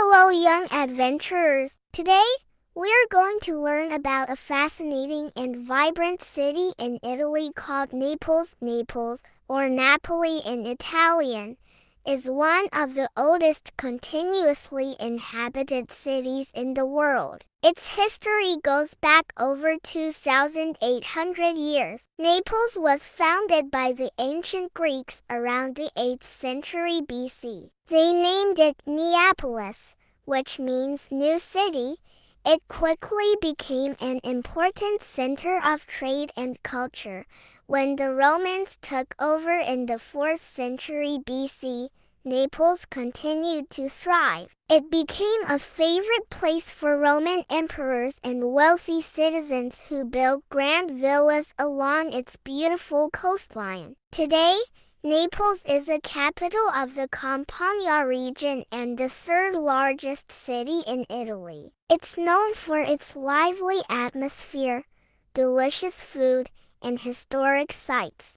Hello, young adventurers. Today, we're going to learn about a fascinating and vibrant city in Italy called Naples. Naples, or Napoli in Italian, is one of the oldest continuously inhabited cities in the world. Its history goes back over 2,800 years. Naples was founded by the ancient Greeks around the 8th century BC. They named it Neapolis, which means new city. It quickly became an important center of trade and culture. When the Romans took over in the 4th century BC, Naples continued to thrive. It became a favorite place for Roman emperors and wealthy citizens who built grand villas along its beautiful coastline. Today, Naples is the capital of the Campania region and the third largest city in Italy. It's known for its lively atmosphere, delicious food, and historic sites.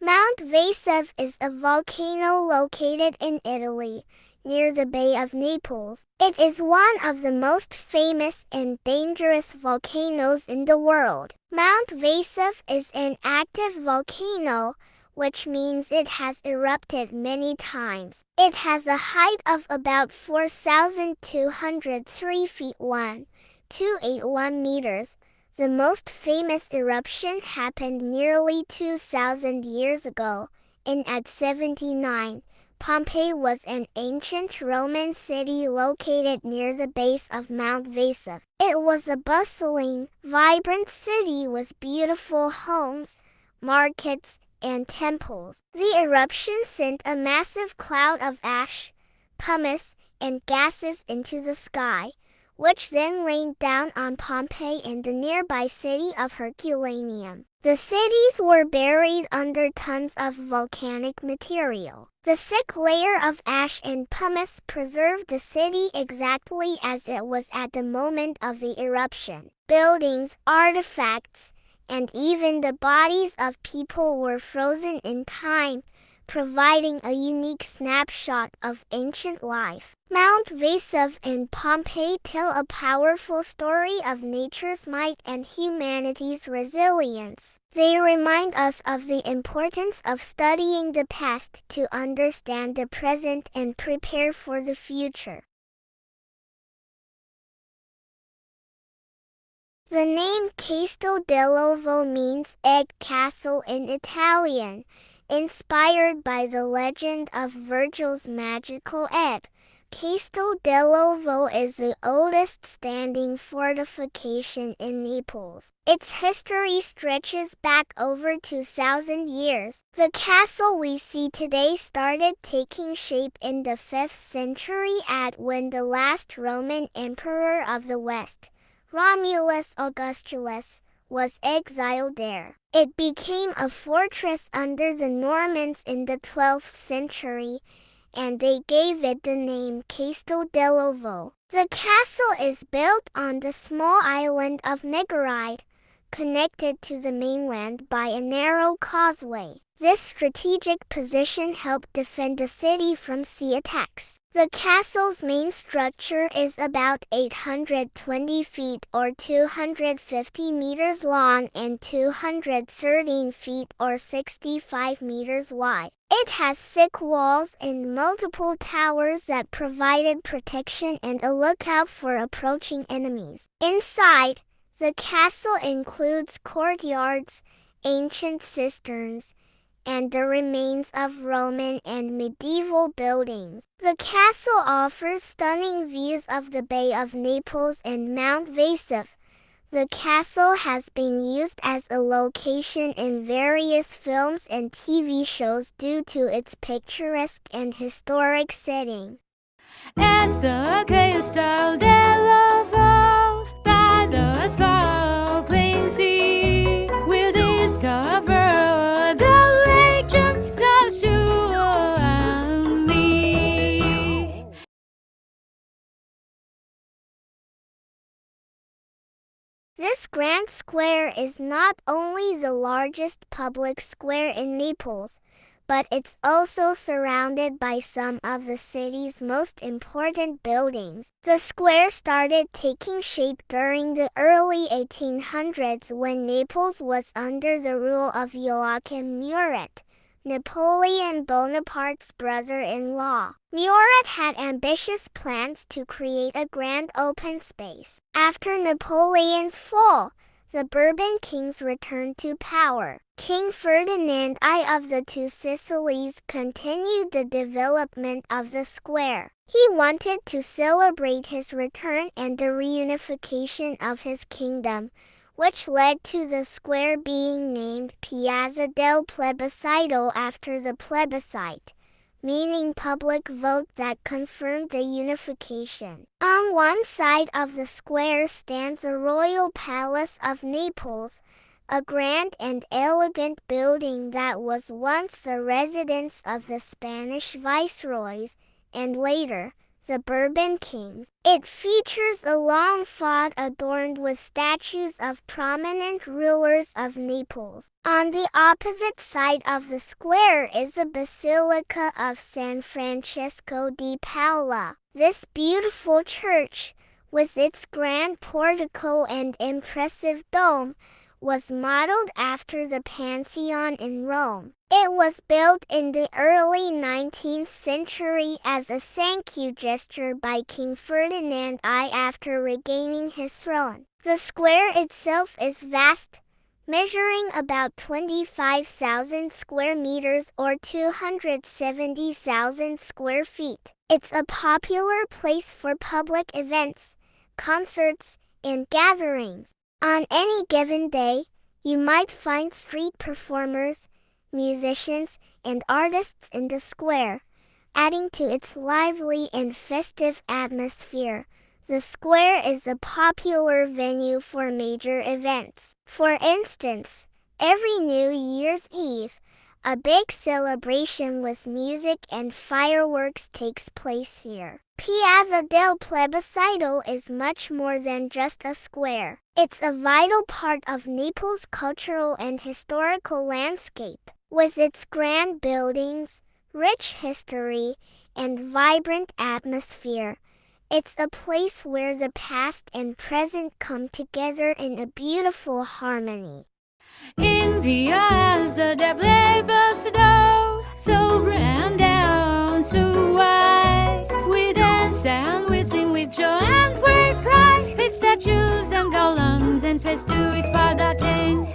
Mount Vesuv is a volcano located in Italy, near the Bay of Naples. It is one of the most famous and dangerous volcanoes in the world. Mount Vesuv is an active volcano, which means it has erupted many times. It has a height of about 4,203 feet 1,281 meters. The most famous eruption happened nearly 2,000 years ago, in AD 79. Pompeii was an ancient Roman city located near the base of Mount Vesuv. It was a bustling, vibrant city with beautiful homes, markets, and temples. The eruption sent a massive cloud of ash, pumice, and gases into the sky, which then rained down on Pompeii and the nearby city of Herculaneum. The cities were buried under tons of volcanic material. The thick layer of ash and pumice preserved the city exactly as it was at the moment of the eruption. Buildings, artifacts, and even the bodies of people were frozen in time, providing a unique snapshot of ancient life. Mount Vesuv and Pompeii tell a powerful story of nature's might and humanity's resilience. They remind us of the importance of studying the past to understand the present and prepare for the future. The name Castel dell'Ovo means egg castle in Italian, inspired by the legend of Virgil's magical egg. Castel dell'Ovo is the oldest standing fortification in Naples. Its history stretches back over 2,000 years. The castle we see today started taking shape in the 5th century AD when the last Roman emperor of the West, Romulus Augustulus, was exiled there. It became a fortress under the Normans in the 12th century, and they gave it the name Castel dell'Ovo. The castle is built on the small island of Megaride, connected to the mainland by a narrow causeway. This strategic position helped defend the city from sea attacks. The castle's main structure is about 820 feet or 250 meters long and 213 feet or 65 meters wide. It has thick walls and multiple towers that provided protection and a lookout for approaching enemies. Inside, the castle includes courtyards, ancient cisterns, and the remains of Roman and medieval buildings. The castle offers stunning views of the Bay of Naples and Mount Vesuv. The castle has been used as a location in various films and TV shows due to its picturesque and historic setting. At the Castel dell'Ovo, by the sparkling sea, we'll discover the legends close to me. This grand square is not only the largest public square in Naples, but it's also surrounded by some of the city's most important buildings. The square started taking shape during the early 1800s when Naples was under the rule of Joachim Murat, Napoleon Bonaparte's brother-in-law. Murat had ambitious plans to create a grand open space. After Napoleon's fall, the Bourbon kings returned to power. King Ferdinand I of the Two Sicilies continued the development of the square. He wanted to celebrate his return and the reunification of his kingdom, which led to the square being named Piazza del Plebiscito after the plebiscite, meaning public vote that confirmed the unification. On one side of the square stands the Royal Palace of Naples, a grand and elegant building that was once the residence of the Spanish viceroys, and later, the Bourbon kings. It features a long font adorned with statues of prominent rulers of Naples. On the opposite side of the square is the Basilica of San Francesco di Paola. This beautiful church, with its grand portico and impressive dome, was modeled after the Pantheon in Rome. It was built in the early 19th century as a thank you gesture by King Ferdinand I after regaining his throne. The square itself is vast, measuring about 25,000 square meters or 270,000 square feet. It's a popular place for public events, concerts, and gatherings. On any given day, you might find street performers, musicians, and artists in the square, adding to its lively and festive atmosphere. The square is a popular venue for major events. For instance, every New Year's Eve, a big celebration with music and fireworks takes place here. Piazza del Plebiscito is much more than just a square. It's a vital part of Naples' cultural and historical landscape. With its grand buildings, rich history, and vibrant atmosphere, it's a place where the past and present come together in a beautiful harmony. In Piazza del Plebiscito, so grand and so wide, we dance and we sing with joy and with pride, with statues and columns and space to explore the thing.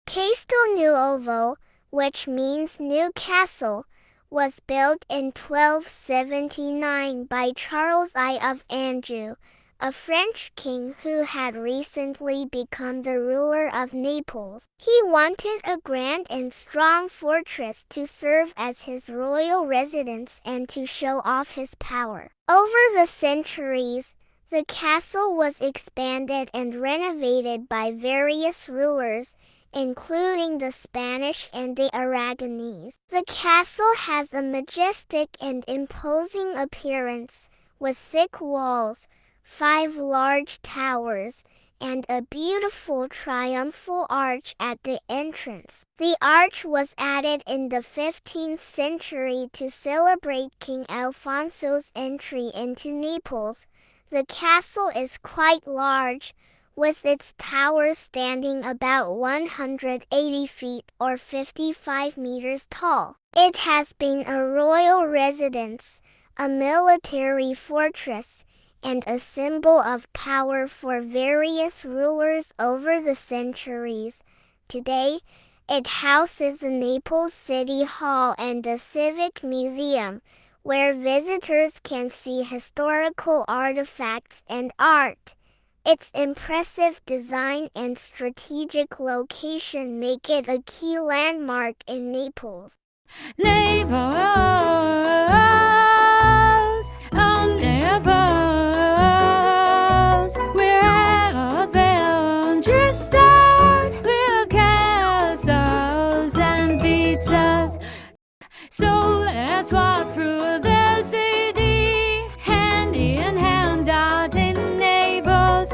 Castel Nuovo, which means new castle, was built in 1279 by Charles I of Anjou, a French king who had recently become the ruler of Naples. He wanted a grand and strong fortress to serve as his royal residence and to show off his power. Over the centuries, the castle was expanded and renovated by various rulers, including the Spanish and the Aragonese. The castle has a majestic and imposing appearance, with thick walls, 5 large towers, and a beautiful triumphal arch at the entrance. The arch was added in the 15th century to celebrate King Alfonso's entry into Naples. The castle is quite large, with its towers standing about 180 feet or 55 meters tall. It has been a royal residence, a military fortress, and a symbol of power for various rulers over the centuries. Today, it houses the Naples City Hall and the Civic Museum, where visitors can see historical artifacts and art. Its impressive design and strategic location make it a key landmark in Naples. Naples, on Naples, where adventures start with castles and pizzas. So let's walk through the city, hand in hand out in Naples,